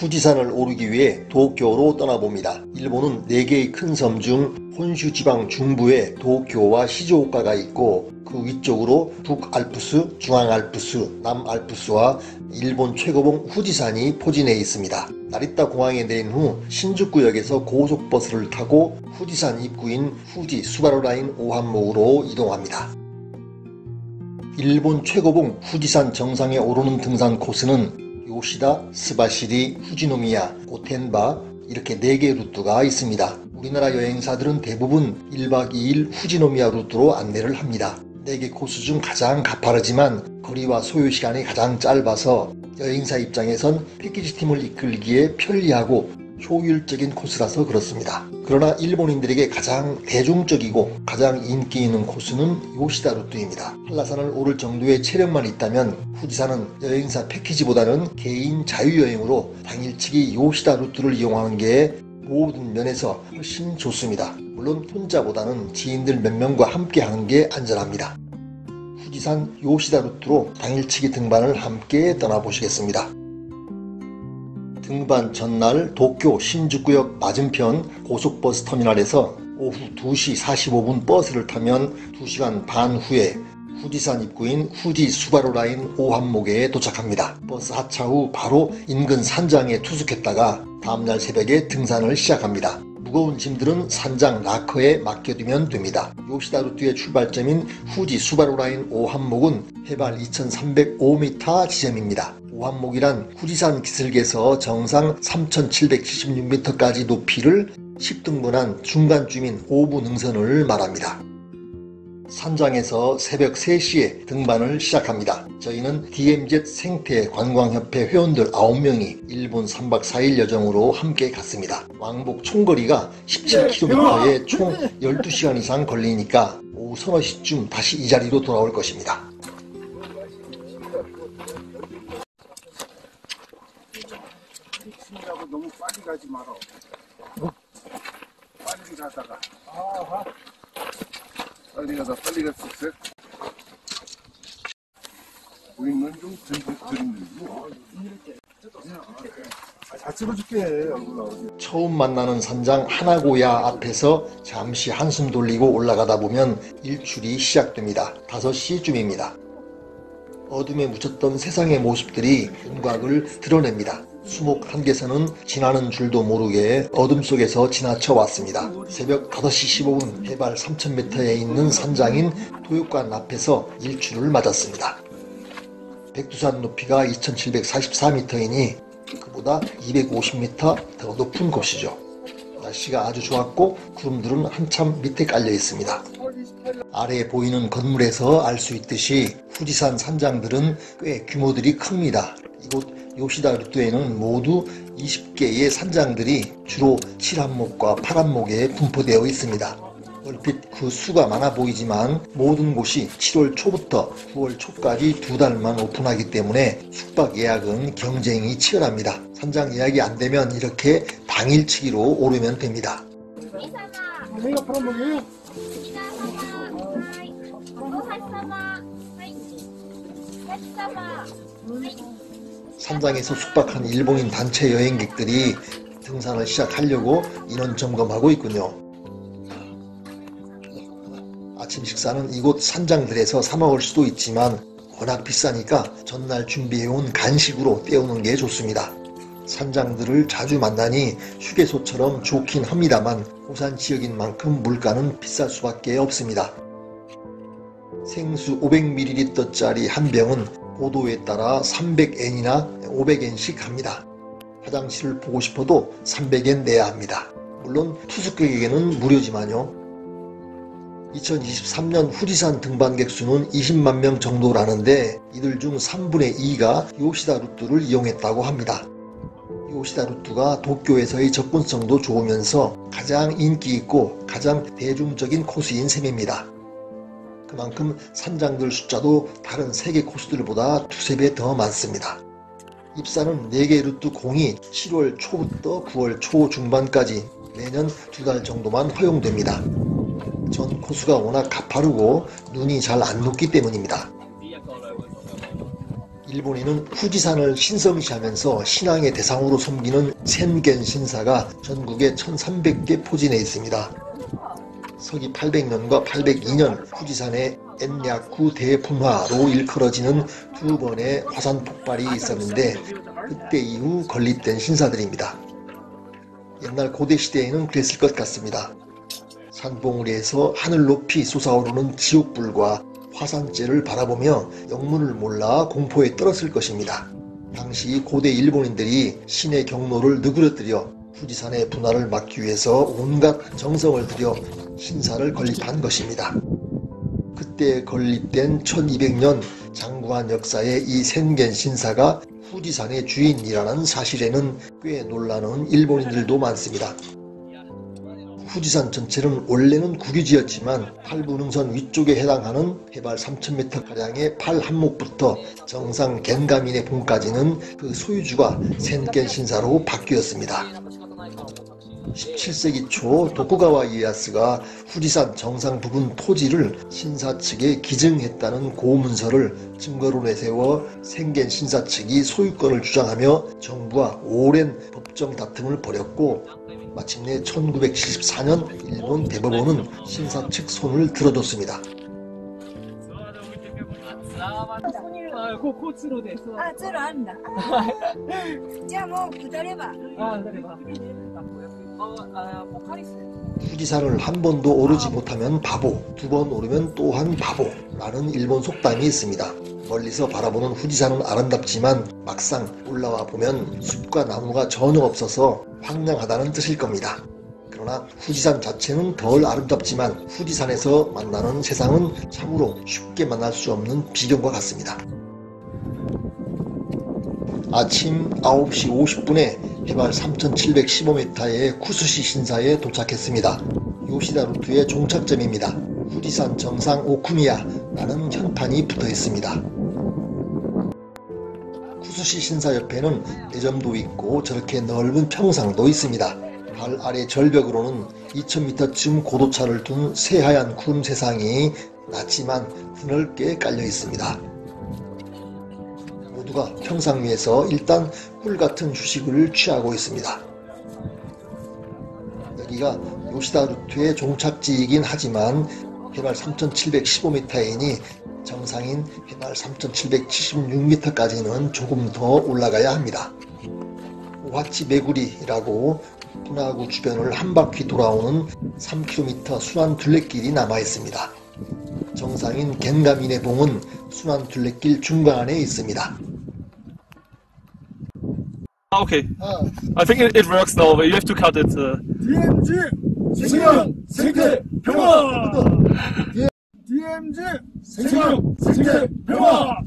후지산을 오르기 위해 도쿄로 떠나봅니다. 일본은 4개의 큰 섬 중 혼슈 지방 중부에 도쿄와 시즈오카가 있고 그 위쪽으로 북알프스, 중앙알프스, 남알프스와 일본 최고봉 후지산이 포진해 있습니다. 나리타 공항에 내린 후 신주쿠역에서 고속버스를 타고 후지산 입구인 후지 수바루라인 5항목으로 이동합니다. 일본 최고봉 후지산 정상에 오르는 등산 코스는 요시다, 스바시리, 후지노미야, 고텐바 이렇게 4개 루트가 있습니다. 우리나라 여행사들은 대부분 1박 2일 후지노미야 루트로 안내를 합니다. 4개 코스 중 가장 가파르지만 거리와 소요시간이 가장 짧아서 여행사 입장에선 패키지 팀을 이끌기에 편리하고 효율적인 코스라서 그렇습니다. 그러나 일본인들에게 가장 대중적이고 가장 인기 있는 코스는 요시다 루트입니다. 한라산을 오를 정도의 체력만 있다면 후지산은 여행사 패키지보다는 개인 자유여행으로 당일치기 요시다 루트를 이용하는 게 모든 면에서 훨씬 좋습니다. 물론 혼자보다는 지인들 몇 명과 함께 하는 게 안전합니다. 후지산 요시다 루트로 당일치기 등반을 함께 떠나보시겠습니다. 등반 전날 도쿄 신주쿠역 맞은편 고속버스 터미널에서 오후 2시 45분 버스를 타면 2시간 반 후에 후지산 입구인 후지 수바루라인 5항목에 도착합니다. 버스 하차 후 바로 인근 산장에 투숙했다가 다음날 새벽에 등산을 시작합니다. 무거운 짐들은 산장 라커에 맡겨두면 됩니다. 요시다 루트의 출발점인 후지 수바루라인 5항목은 해발 2305m 지점입니다. 5항목이란 후지산 기슭에서 정상 3776m까지 높이를 10등분한 중간쯤인 5부 능선을 말합니다. 산장에서 새벽 3시에 등반을 시작합니다. 저희는 DMZ 생태관광협회 회원들 9명이 일본 3박 4일 여정으로 함께 갔습니다. 왕복 총거리가 17km에 총 12시간 이상 걸리니까 오후 서너 시쯤 다시 이 자리로 돌아올 것입니다. 너무 빨리 가지 마라. 빨리 가다가. 빨리 갔을 때. 우리는 좀 드림들고. 다 찍어줄게. 처음 만나는 산장 하나고야 앞에서 잠시 한숨 돌리고 올라가다 보면 일출이 시작됩니다. 5시쯤입니다. 어둠에 묻혔던 세상의 모습들이 윤곽을 드러냅니다. 수목 한 개선은 지나는 줄도 모르게 어둠 속에서 지나쳐 왔습니다. 새벽 5시 15분 해발 3000m에 있는 산장인 도육관 앞에서 일출을 맞았습니다. 백두산 높이가 2744m이니 그보다 250m 더 높은 곳이죠. 날씨가 아주 좋았고 구름들은 한참 밑에 깔려 있습니다. 아래에 보이는 건물에서 알 수 있듯이 후지산 산장들은 꽤 규모들이 큽니다. 이곳 요시다 루트에는 모두 20개의 산장들이 주로 7항목과 8항목에 분포되어 있습니다. 얼핏 그 수가 많아 보이지만 모든 곳이 7월 초부터 9월 초까지 2달만 오픈하기 때문에 숙박 예약은 경쟁이 치열합니다. 산장 예약이 안 되면 이렇게 당일치기로 오르면 됩니다. 산장에서 숙박한 일본인 단체 여행객들이 등산을 시작하려고 인원 점검하고 있군요. 아침 식사는 이곳 산장들에서 사 먹을 수도 있지만 워낙 비싸니까 전날 준비해온 간식으로 때우는 게 좋습니다. 산장들을 자주 만나니 휴게소처럼 좋긴 합니다만 고산 지역인 만큼 물가는 비쌀 수밖에 없습니다. 생수 500ml짜리 한 병은 고도에 따라 300엔이나 500엔씩 합니다. 화장실을 보고 싶어도 300엔 내야 합니다. 물론 투숙객에게는 무료지만요. 2023년 후지산 등반객 수는 20만 명 정도라는데 이들 중 3분의 2가 요시다 루트를 이용했다고 합니다. 요시다 루트가 도쿄에서의 접근성도 좋으면서 가장 인기 있고 가장 대중적인 코스인 셈입니다. 그만큼 산장들 숫자도 다른 세계 코스들보다 2~3배 더 많습니다. 입사는 4개 루트 공이 7월 초부터 9월 초 중반까지 매년 2달 정도만 허용됩니다. 전 코스가 워낙 가파르고 눈이 잘 안 녹기 때문입니다. 일본인은 후지산을 신성시하면서 신앙의 대상으로 섬기는 센겐 신사가 전국에 1300개 포진해 있습니다. 서기 800년과 802년 후지산의 엔야쿠 대분화로 일컬어지는 두 번의 화산 폭발이 있었는데 그때 이후 건립된 신사들입니다. 옛날 고대 시대에는 그랬을 것 같습니다. 산봉우리에서 하늘 높이 솟아오르는 지옥불과 화산재를 바라보며 영문을 몰라 공포에 떨었을 것입니다. 당시 고대 일본인들이 신의 경로를 느그러뜨려 후지산의 분화를 막기 위해서 온갖 정성을 들여 신사를 건립한 것입니다. 그때 건립된 1200년 장구한 역사의 이 센겐 신사가 후지산의 주인이라는 사실에는 꽤 놀라는 일본인들도 많습니다. 후지산 전체는 원래는 국유지였지만 팔부능선 위쪽에 해당하는 해발 3000m가량의 팔한목부터 정상 겐가민의 봉까지는 그 소유주가 센겐 신사로 바뀌었습니다. 17세기 초 도쿠가와 이에야스가 후지산 정상 부분 토지를 신사 측에 기증했다는 고문서를 증거로 내세워 센겐 신사 측이 소유권을 주장하며 정부와 오랜 법정 다툼을 벌였고 마침내 1974년 일본 대법원은 신사 측 손을 들어줬습니다. 通路で。あ、通路あるんだ。じゃあもう下れば。下れば。もう借りする。 후지산을 한 번도 오르지 못하면 바보, 두 번 오르면 또한 바보라는 일본 속담이 있습니다. 멀리서 바라보는 후지산은 아름답지만 막상 올라와 보면 숲과 나무가 전혀 없어서 황량하다는 뜻일 겁니다. 그러나 후지산 자체는 덜 아름답지만 후지산에서 만나는 세상은 참으로 쉽게 만날 수 없는 비경과 같습니다. 아침 9시 50분에 해발 3715m의 쿠스시 신사에 도착했습니다. 요시다 루트의 종착점입니다. 후지산 정상 오쿠미야라는 현판이 붙어 있습니다. 쿠스시 신사 옆에는 내점도 있고 저렇게 넓은 평상도 있습니다. 발 아래 절벽으로는 2000m쯤 고도차를 둔 새하얀 구름 세상이 낮지만 드넓게 깔려 있습니다. 모두가 평상 위에서 일단 꿀같은 휴식을 취하고 있습니다. 여기가 요시다 루트의 종착지이긴 하지만 해발 3715m이니 정상인 해발 3776m까지는 조금 더 올라가야 합니다. 오하치 메구리라고 분화구 주변을 한 바퀴 돌아오는 3km 순환 둘레길이 남아 있습니다. 정상인 겐가민의 봉은 순환 둘레길 중간에 있습니다. Okay. I think it works now, but you have to cut it. DMZ 생명 생태 평화. DMZ 생명 생태 평화.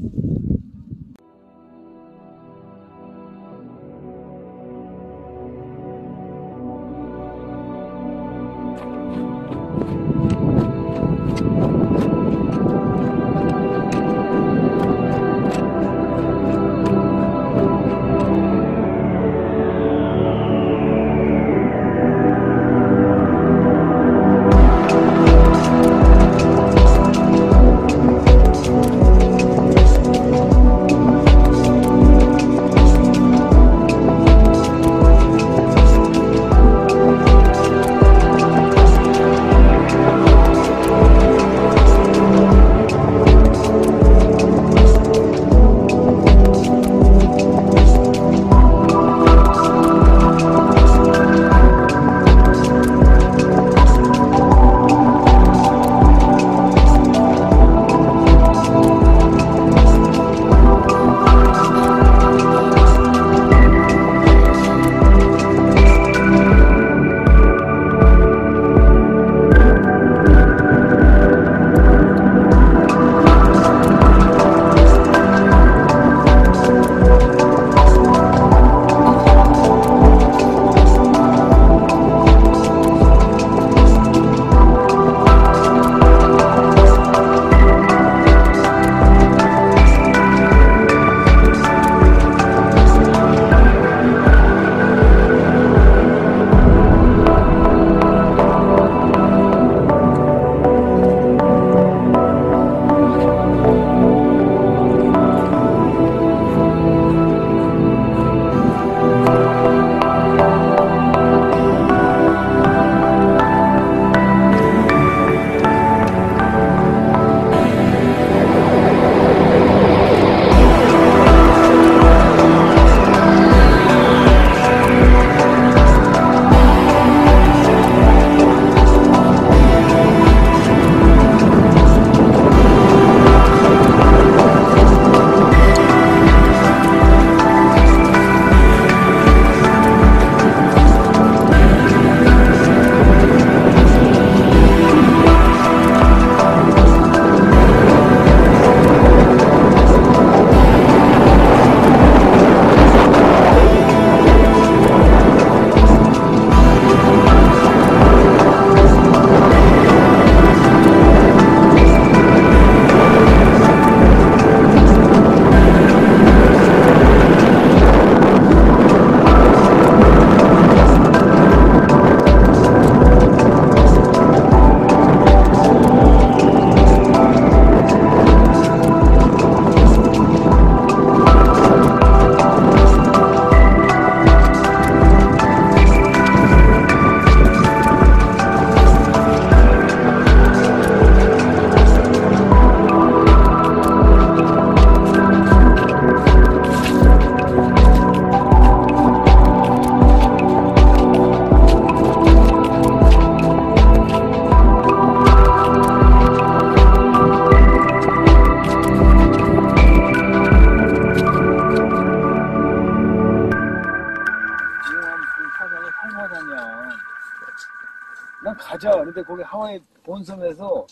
가자. 근데 거기 하와이 본섬에서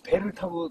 배를 타고